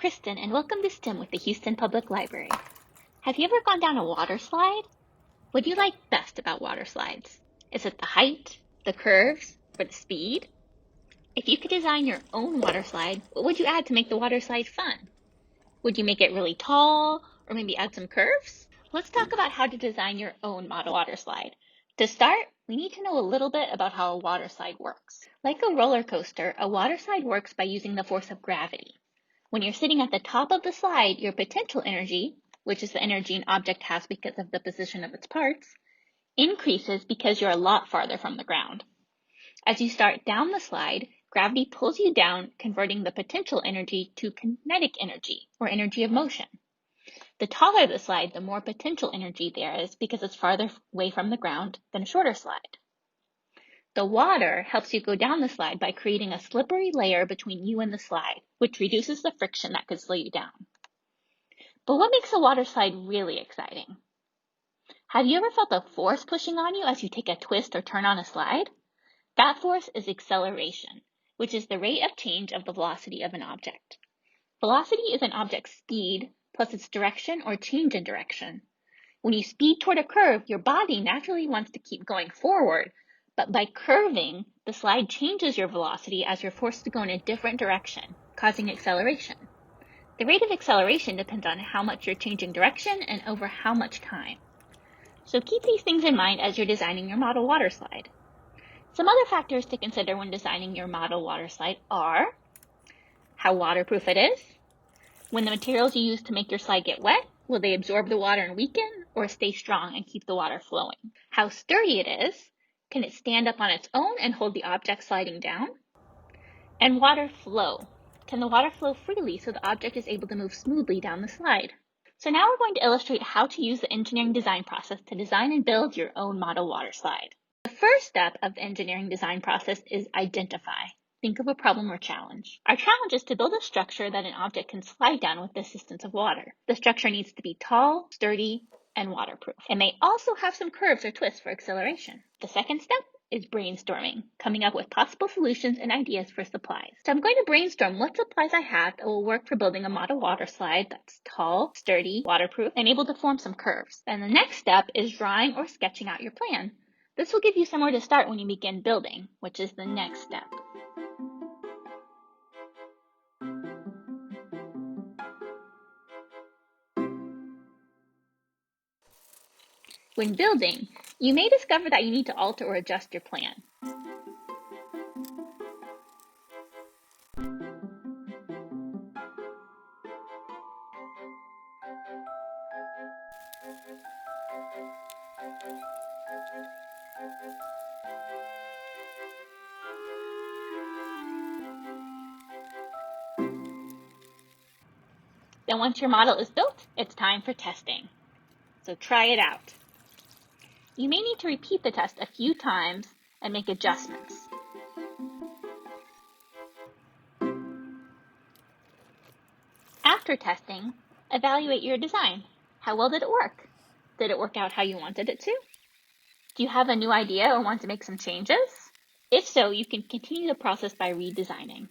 Kristin, and welcome to STEM with the Houston Public Library. Have you ever gone down a water slide? What do you like best about water slides? Is it the height, the curves, or the speed? If you could design your own water slide, what would you add to make the water slide fun? Would you make it really tall, or maybe add some curves? Let's talk about how to design your own model water slide. To start, we need to know a little bit about how a water slide works. Like a roller coaster, a water slide works by using the force of gravity. When you're sitting at the top of the slide, your potential energy, which is the energy an object has because of the position of its parts, increases because you're a lot farther from the ground. As you start down the slide, gravity pulls you down, converting the potential energy to kinetic energy, or energy of motion. The taller the slide, the more potential energy there is because it's farther away from the ground than a shorter slide. The water helps you go down the slide by creating a slippery layer between you and the slide, which reduces the friction that could slow you down. But what makes a water slide really exciting? Have you ever felt a force pushing on you as you take a twist or turn on a slide? That force is acceleration, which is the rate of change of the velocity of an object. Velocity is an object's speed plus its direction or change in direction. When you speed toward a curve, your body naturally wants to keep going forward, but by curving, the slide changes your velocity as you're forced to go in a different direction, causing acceleration. The rate of acceleration depends on how much you're changing direction and over how much time. So keep these things in mind as you're designing your model water slide. Some other factors to consider when designing your model water slide are how waterproof it is. When the materials you use to make your slide get wet, will they absorb the water and weaken, or stay strong and keep the water flowing? How sturdy it is. Can it stand up on its own and hold the object sliding down? And water flow. Can the water flow freely so the object is able to move smoothly down the slide? So now we're going to illustrate how to use the engineering design process to design and build your own model water slide. The first step of the engineering design process is identify. Think of a problem or challenge. Our challenge is to build a structure that an object can slide down with the assistance of water. The structure needs to be tall, sturdy, and waterproof. It may also have some curves or twists for acceleration. The second step is brainstorming, coming up with possible solutions and ideas for supplies. So I'm going to brainstorm what supplies I have that will work for building a model water slide that's tall, sturdy, waterproof, and able to form some curves. And the next step is drawing or sketching out your plan. This will give you somewhere to start when you begin building, which is the next step. When building, you may discover that you need to alter or adjust your plan. Then once your model is built, it's time for testing. So try it out. You may need to repeat the test a few times and make adjustments. After testing, evaluate your design. How well did it work? Did it work out how you wanted it to? Do you have a new idea or want to make some changes? If so, you can continue the process by redesigning.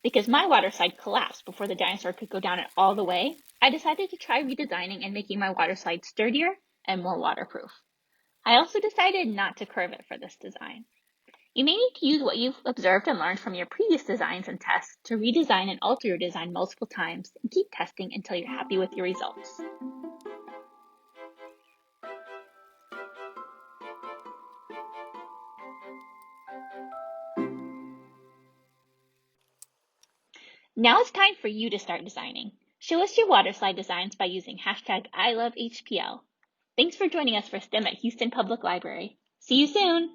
Because my water slide collapsed before the dinosaur could go down it all the way, I decided to try redesigning and making my water slide sturdier and more waterproof. I also decided not to curve it for this design. You may need to use what you've observed and learned from your previous designs and tests to redesign and alter your design multiple times and keep testing until you're happy with your results. Now it's time for you to start designing. Show us your water slide designs by using #ILoveHPL. Thanks for joining us for STEM at Houston Public Library. See you soon!